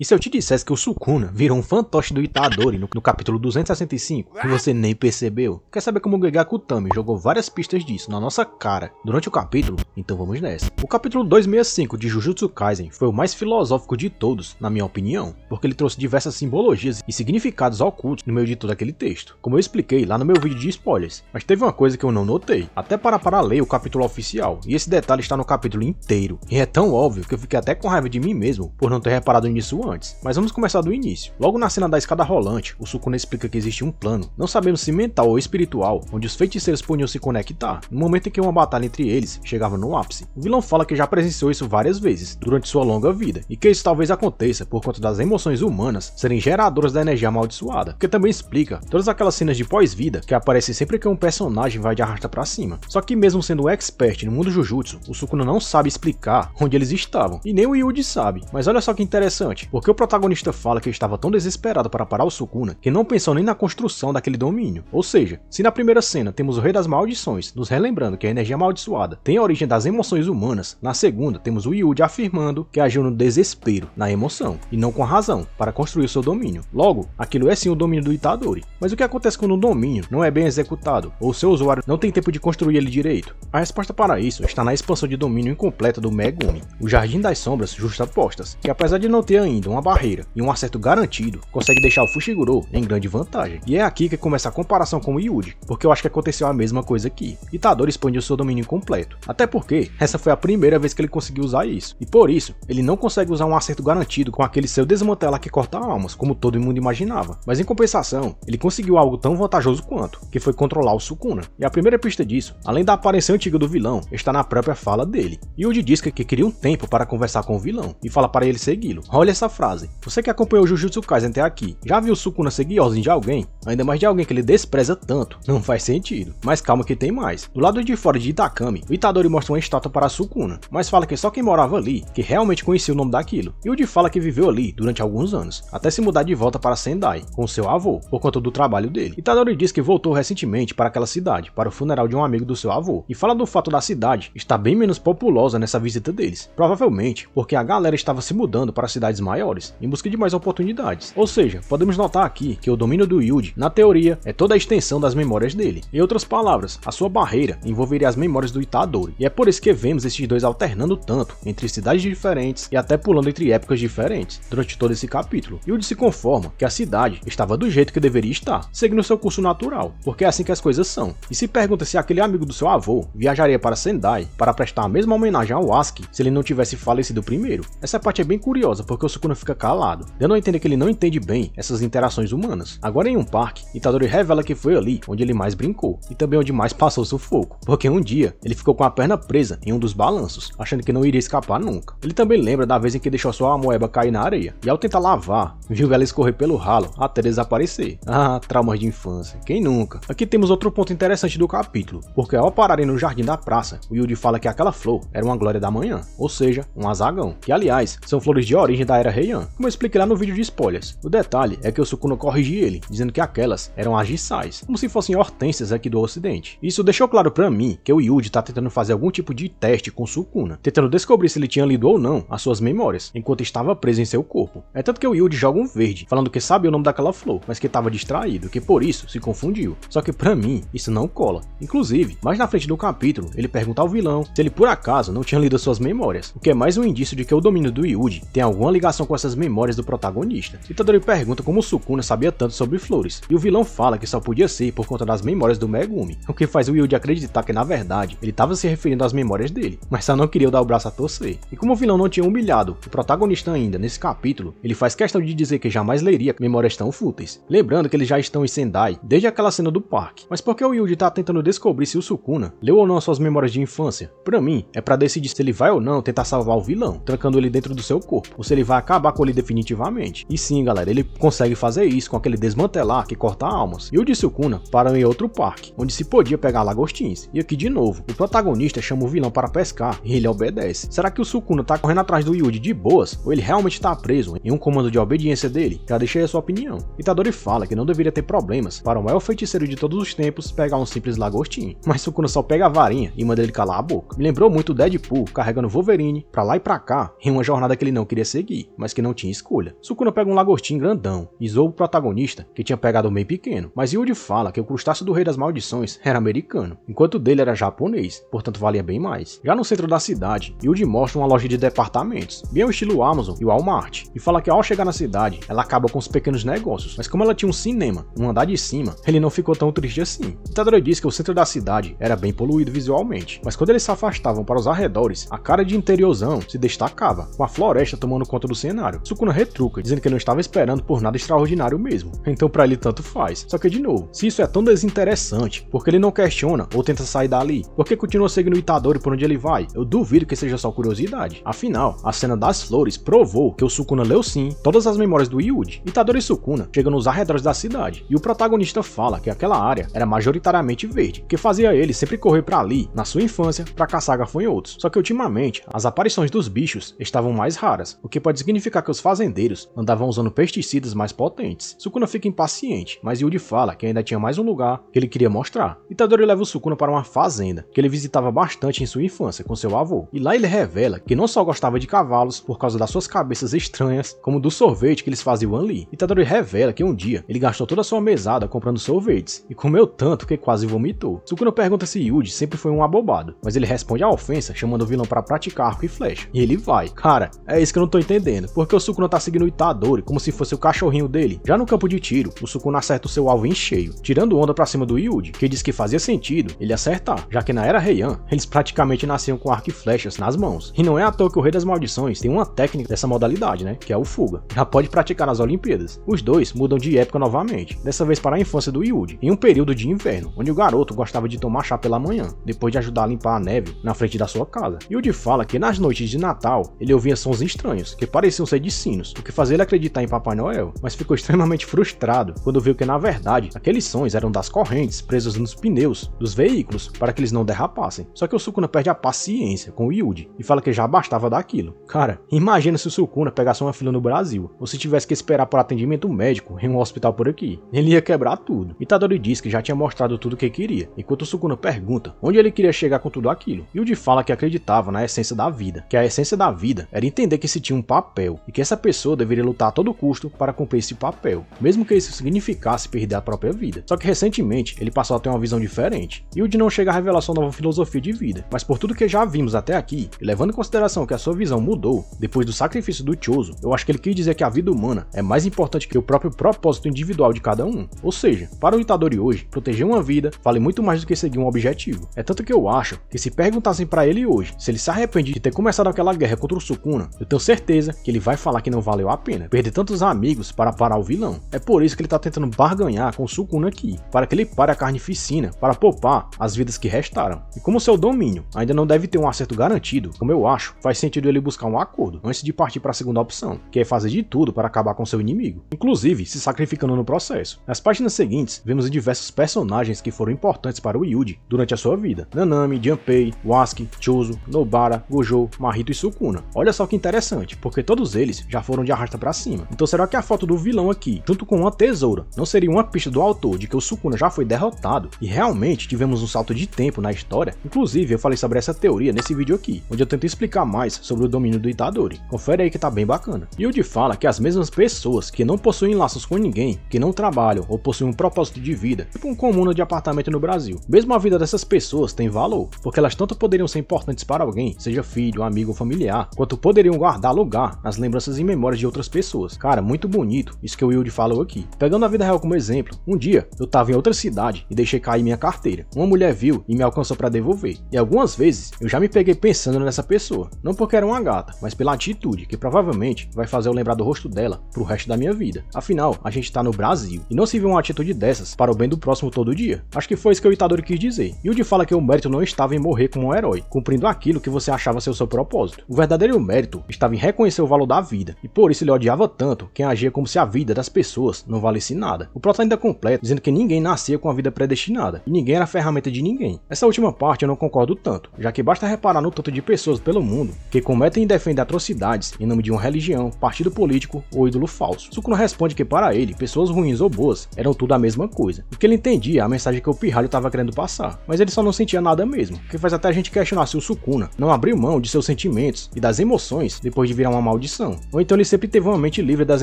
E se eu te dissesse que o Sukuna virou um fantoche do Itadori no capítulo 265 e você nem percebeu? Quer saber como o Gegaku Tami jogou várias pistas disso na nossa cara durante o capítulo? Então vamos nessa. O capítulo 265 de Jujutsu Kaisen foi o mais filosófico de todos, na minha opinião, porque ele trouxe diversas simbologias e significados ocultos no meio de todo aquele texto, como eu expliquei lá no meu vídeo de spoilers. Mas teve uma coisa que eu não notei, até para ler o capítulo oficial, e esse detalhe está no capítulo inteiro, e é tão óbvio que eu fiquei até com raiva de mim mesmo por não ter reparado nisso antes. Mas vamos começar do início. Logo na cena da escada rolante, o Sukuna explica que existe um plano, não sabemos se mental ou espiritual, onde os feiticeiros podiam se conectar, no momento em que uma batalha entre eles chegava no ápice. O vilão fala que já presenciou isso várias vezes, durante sua longa vida, e que isso talvez aconteça por conta das emoções humanas serem geradoras da energia amaldiçoada, porque também explica todas aquelas cenas de pós-vida que aparecem sempre que um personagem vai de arrasta pra cima. Só que mesmo sendo expert no mundo Jujutsu, o Sukuna não sabe explicar onde eles estavam, e nem o Yuji sabe. Mas olha só que interessante, porque o protagonista fala que estava tão desesperado para parar o Sukuna que não pensou nem na construção daquele domínio. Ou seja, se na primeira cena temos o Rei das Maldições nos relembrando que a energia amaldiçoada tem a origem das emoções humanas, na segunda temos o Yuji afirmando que agiu no desespero, na emoção, e não com a razão, para construir o seu domínio. Logo, aquilo é sim o domínio do Itadori. Mas o que acontece quando um domínio não é bem executado, ou seu usuário não tem tempo de construir ele direito? A resposta para isso está na expansão de domínio incompleta do Megumi, o Jardim das Sombras Justapostas, que apesar de não ter ainda uma barreira e um acerto garantido, consegue deixar o Fushiguro em grande vantagem. E é aqui que começa a comparação com o Yuji, porque eu acho que aconteceu a mesma coisa aqui. Itadori expandiu seu domínio completo, até porque essa foi a primeira vez que ele conseguiu usar isso, e por isso, ele não consegue usar um acerto garantido com aquele seu desmantelar que corta almas, como todo mundo imaginava. Mas em compensação, ele conseguiu algo tão vantajoso quanto, que foi controlar o Sukuna. E a primeira pista disso, além da aparência antiga do vilão, está na própria fala dele. Yuji diz que queria um tempo para conversar com o vilão, e fala para ele segui-lo. Olha essa frase. Você que acompanhou o Jujutsu Kaisen até aqui, já viu o Sukuna seguir ordens de alguém? Ainda mais de alguém que ele despreza tanto? Não faz sentido. Mas calma que tem mais. Do lado de fora de Itakami, o Itadori mostra uma estátua para Sukuna, mas fala que só quem morava ali, que realmente conhecia o nome daquilo. Yuji fala que viveu ali durante alguns anos, até se mudar de volta para Sendai, com seu avô, por conta do trabalho dele. Itadori diz que voltou recentemente para aquela cidade, para o funeral de um amigo do seu avô, e fala do fato da cidade estar bem menos populosa nessa visita deles, provavelmente porque a galera estava se mudando para cidades maiores, em busca de mais oportunidades. Ou seja, podemos notar aqui que o domínio do Yuji, na teoria, é toda a extensão das memórias dele. Em outras palavras, a sua barreira envolveria as memórias do Itadori, e é por isso que vemos esses dois alternando tanto entre cidades diferentes e até pulando entre épocas diferentes durante todo esse capítulo. Yuji se conforma que a cidade estava do jeito que deveria estar, seguindo seu curso natural, porque é assim que as coisas são, e se pergunta se aquele amigo do seu avô viajaria para Sendai para prestar a mesma homenagem ao Asuki se ele não tivesse falecido primeiro. Essa parte é bem curiosa, porque o Sukuna fica calado, dando a entender que ele não entende bem essas interações humanas. Agora em um parque, Itadori revela que foi ali onde ele mais brincou, e também onde mais passou sufoco, porque um dia ele ficou com a perna presa em um dos balanços, achando que não iria escapar nunca. Ele também lembra da vez em que deixou sua moeba cair na areia, e ao tentar lavar, viu ela escorrer pelo ralo até desaparecer. Ah, traumas de infância, quem nunca? Aqui temos outro ponto interessante do capítulo, porque ao pararem no jardim da praça, o Yuji fala que aquela flor era uma glória da manhã, ou seja, um azagão, que aliás, são flores de origem da era Heian, como eu expliquei lá no vídeo de spoilers. O detalhe é que o Sukuna corrige ele, dizendo que aquelas eram agissais, como se fossem hortênsias aqui do ocidente. Isso deixou claro pra mim que o Yuji tá tentando fazer algum tipo de teste com Sukuna, tentando descobrir se ele tinha lido ou não as suas memórias, enquanto estava preso em seu corpo. É tanto que o Yuji joga um verde, falando que sabe o nome daquela flor, mas que estava distraído, que por isso se confundiu. Só que pra mim, isso não cola. Inclusive, mais na frente do capítulo, ele pergunta ao vilão se ele por acaso não tinha lido as suas memórias, o que é mais um indício de que o domínio do Yuji tem alguma ligação com essas memórias do protagonista. Itadori pergunta como o Sukuna sabia tanto sobre flores, e o vilão fala que só podia ser por conta das memórias do Megumi, o que faz o Yuji acreditar que na verdade ele estava se referindo às memórias dele, mas só não queria dar o braço a torcer. E como o vilão não tinha humilhado o protagonista ainda nesse capítulo, ele faz questão de dizer que jamais leria memórias tão fúteis, lembrando que eles já estão em Sendai desde aquela cena do parque. Mas por que o Yuji tá tentando descobrir se o Sukuna leu ou não as suas memórias de infância? Pra mim, é pra decidir se ele vai ou não tentar salvar o vilão, trancando ele dentro do seu corpo, ou se ele vai acabar com ele definitivamente. E sim, galera, ele consegue fazer isso com aquele desmantelar que corta almas. Yuji e Sukuna param em outro parque, onde se podia pegar lagostins. E aqui de novo, o protagonista chama o vilão para pescar e ele obedece. Será que o Sukuna tá correndo atrás do Yuji de boas, ou ele realmente tá preso em um comando de obediência inteligência dele? Já deixei a sua opinião. Itadori fala que não deveria ter problemas para o maior feiticeiro de todos os tempos pegar um simples lagostinho, mas Sukuna só pega a varinha e manda ele calar a boca. Me lembrou muito o Deadpool carregando Wolverine pra lá e pra cá em uma jornada que ele não queria seguir, mas que não tinha escolha. Sukuna pega um lagostinho grandão e zoa o protagonista, que tinha pegado o meio pequeno, mas Yuji fala que o crustáceo do Rei das Maldições era americano, enquanto o dele era japonês, portanto valia bem mais. Já no centro da cidade, Yuji mostra uma loja de departamentos, bem ao estilo Amazon e Walmart, e fala que ao chegar na cidade, ela acaba com os pequenos negócios, mas como ela tinha um cinema no andar de cima, ele não ficou tão triste assim. Itadori diz que o centro da cidade era bem poluído visualmente, mas quando eles se afastavam para os arredores, a cara de interiorzão se destacava, com a floresta tomando conta do cenário. Sukuna retruca, dizendo que não estava esperando por nada extraordinário mesmo, então pra ele tanto faz. Só que de novo, se isso é tão desinteressante, porque ele não questiona ou tenta sair dali, por que continua seguindo o Itadori por onde ele vai? Eu duvido que seja só curiosidade. Afinal, a cena das flores provou que o Sukuna leu sim todas as memórias do Yuji. Itadori e Sukuna chegam nos arredores da cidade, e o protagonista fala que aquela área era majoritariamente verde, que fazia ele sempre correr pra ali, na sua infância, pra caçar gafanhotos. Só que ultimamente, as aparições dos bichos estavam mais raras, o que pode significar que os fazendeiros andavam usando pesticidas mais potentes. Sukuna fica impaciente, mas Yuji fala que ainda tinha mais um lugar que ele queria mostrar. Itadori leva o Sukuna para uma fazenda, que ele visitava bastante em sua infância com seu avô, e lá ele revela que não só gostava de cavalos por causa das suas cabeças estranhas, como do sorvete que eles faziam ali. Itadori revela que um dia ele gastou toda a sua mesada comprando sorvetes, e comeu tanto que quase vomitou. Sukuna pergunta se Yuji sempre foi um abobado, mas ele responde à ofensa chamando o vilão para praticar arco e flecha, e ele vai. Cara, é isso que eu não tô entendendo, porque o Sukuna tá seguindo o Itadori como se fosse o cachorrinho dele. Já no campo de tiro, o Sukuna acerta o seu alvo em cheio, tirando onda pra cima do Yuji, que diz que fazia sentido ele acertar, já que na era Heian, eles praticamente nasciam com arco e flechas nas mãos. E não é à toa que o Rei das Maldições tem uma técnica dessa modalidade, né, que é o Fuga. Já pode praticar nas Olimpíadas. Os dois mudam de época novamente, dessa vez para a infância do Yuji, em um período de inverno, onde o garoto gostava de tomar chá pela manhã, depois de ajudar a limpar a neve na frente da sua casa. Yuji fala que nas noites de Natal, ele ouvia sons estranhos, que pareciam ser de sinos, o que fazia ele acreditar em Papai Noel, mas ficou extremamente frustrado quando viu que na verdade, aqueles sons eram das correntes presas nos pneus dos veículos para que eles não derrapassem. Só que o Sukuna perde a paciência com o Yuji e fala que já bastava daquilo. Cara, imagina se o Sukuna pegasse uma fila no Brasil, ou se tivesse que esperar por atendimento médico em um hospital por aqui. Ele ia quebrar tudo. Itadori diz que já tinha mostrado tudo o que queria, enquanto o Sukuna pergunta onde ele queria chegar com tudo aquilo. Yuji fala que acreditava na essência da vida, que a essência da vida era entender que se tinha um papel, e que essa pessoa deveria lutar a todo custo para cumprir esse papel, mesmo que isso significasse perder a própria vida. Só que recentemente, ele passou a ter uma visão diferente. Yuji não chega a revelar sua nova filosofia de vida, mas por tudo que já vimos até aqui, e levando em consideração que a sua visão mudou depois do sacrifício do Chozo, eu acho que ele quis dizer que a vida humana é mais importante que o próprio propósito individual de cada um. Ou seja, para o Itadori hoje, proteger uma vida vale muito mais do que seguir um objetivo. É tanto que eu acho que se perguntassem para ele hoje se ele se arrepende de ter começado aquela guerra contra o Sukuna, eu tenho certeza que ele vai falar que não valeu a pena perder tantos amigos para parar o vilão. É por isso que ele tá tentando barganhar com o Sukuna aqui, para que ele pare a carnificina para poupar as vidas que restaram. E como seu domínio ainda não deve ter um acerto garantido, como eu acho, faz sentido ele buscar um acordo antes de partir para a segunda opção, que é fazer de tudo para acabar com seu inimigo, inclusive se sacrificando no processo. Nas páginas seguintes, vemos diversos personagens que foram importantes para o Yuji durante a sua vida: Nanami, Junpei, Wasuke, Chozo, Nobara, Gojo, Mahito e Sukuna. Olha só que interessante, porque todos eles já foram de arrasta pra cima. Então será que a foto do vilão aqui, junto com uma tesoura, não seria uma pista do autor de que o Sukuna já foi derrotado e realmente tivemos um salto de tempo na história? Inclusive eu falei sobre essa teoria nesse vídeo aqui, onde eu tento explicar mais sobre o domínio do Itadori. Confere aí que tá bem bacana. Yuji fala que as mesmas pessoas que não possuem laços com ninguém, que não trabalham ou possuem um propósito de vida, tipo um comuna de apartamento no Brasil, mesmo a vida dessas pessoas tem valor, porque elas tanto poderiam ser importantes para alguém, seja filho, amigo ou familiar, quanto poderiam guardar lugar nas lembranças e memórias de outras pessoas. Cara, muito bonito isso que o Yuji falou aqui. Pegando a vida real como exemplo, um dia eu tava em outra cidade e deixei cair minha carteira. Uma mulher viu e me alcançou para devolver. E algumas vezes eu já me peguei pensando nessa pessoa, não porque era uma gata, mas pela atitude, que provavelmente vai fazer eu lembrar do rosto dela pro resto da minha vida. Afinal, a gente tá no Brasil, e não se vê uma atitude dessas para o bem do próximo todo dia. Acho que foi isso que o Itadori quis dizer. Yuji fala que o mérito não estava em morrer como um herói, cumprindo aquilo que você achava ser o seu propósito. O verdadeiro mérito estava em reconhecer o valor da vida, e por isso ele odiava tanto quem agia como se a vida das pessoas não valesse nada. O prota ainda completa dizendo que ninguém nascia com a vida predestinada, e ninguém era ferramenta de ninguém. Essa última parte eu não concordo tanto, já que basta reparar no tanto de pessoas pelo mundo que cometem e defendem atrocidades em nome de uma religião, partido político novo ou ídolo falso. Sukuna responde que para ele, pessoas ruins ou boas eram tudo a mesma coisa, e que ele entendia a mensagem que o pirralho estava querendo passar, mas ele só não sentia nada mesmo, o que faz até a gente questionar se o Sukuna não abriu mão de seus sentimentos e das emoções depois de virar uma maldição, ou então ele sempre teve uma mente livre das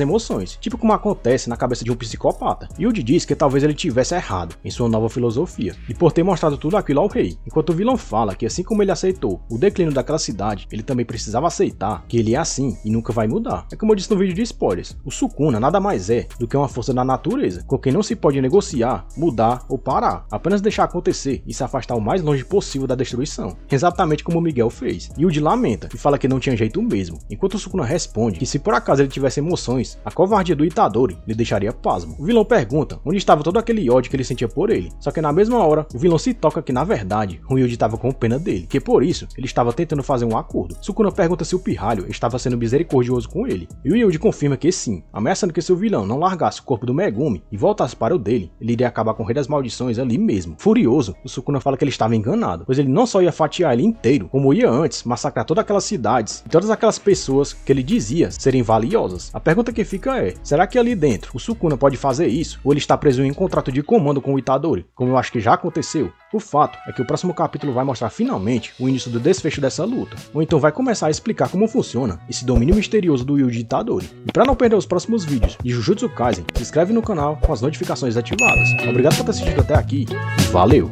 emoções, tipo como acontece na cabeça de um psicopata. Yuji diz que talvez ele tivesse errado em sua nova filosofia, e por ter mostrado tudo aquilo ao rei, enquanto o vilão fala que assim como ele aceitou o declínio daquela cidade, ele também precisava aceitar que ele é assim e nunca vai mudar. É como eu disse no vídeo de spoilers, o Sukuna nada mais é do que uma força da natureza, com quem não se pode negociar, mudar ou parar, apenas deixar acontecer e se afastar o mais longe possível da destruição, exatamente como o Miguel fez. Yuji lamenta e fala que não tinha jeito mesmo, enquanto o Sukuna responde que se por acaso ele tivesse emoções, a covardia do Itadori lhe deixaria pasmo. O vilão pergunta onde estava todo aquele ódio que ele sentia por ele, só que na mesma hora o vilão se toca que na verdade o Yuji estava com pena dele, que por isso ele estava tentando fazer um acordo. Sukuna pergunta se o pirralho estava sendo misericordioso com ele, e o Yuji confirma que sim, ameaçando que se o vilão não largasse o corpo do Megumi e voltasse para o dele, ele iria acabar com o Rei das Maldições ali mesmo. Furioso, o Sukuna fala que ele estava enganado, pois ele não só ia fatiar ele inteiro, como ia antes massacrar todas aquelas cidades e todas aquelas pessoas que ele dizia serem valiosas. A pergunta que fica é, será que ali dentro o Sukuna pode fazer isso, ou ele está preso em um contrato de comando com o Itadori, como eu acho que já aconteceu? O fato é que o próximo capítulo vai mostrar finalmente o início do desfecho dessa luta, ou então vai começar a explicar como funciona esse domínio misterioso do Yuji Itadori. E para não perder os próximos vídeos de Jujutsu Kaisen, se inscreve no canal com as notificações ativadas. Obrigado por ter assistido até aqui e valeu!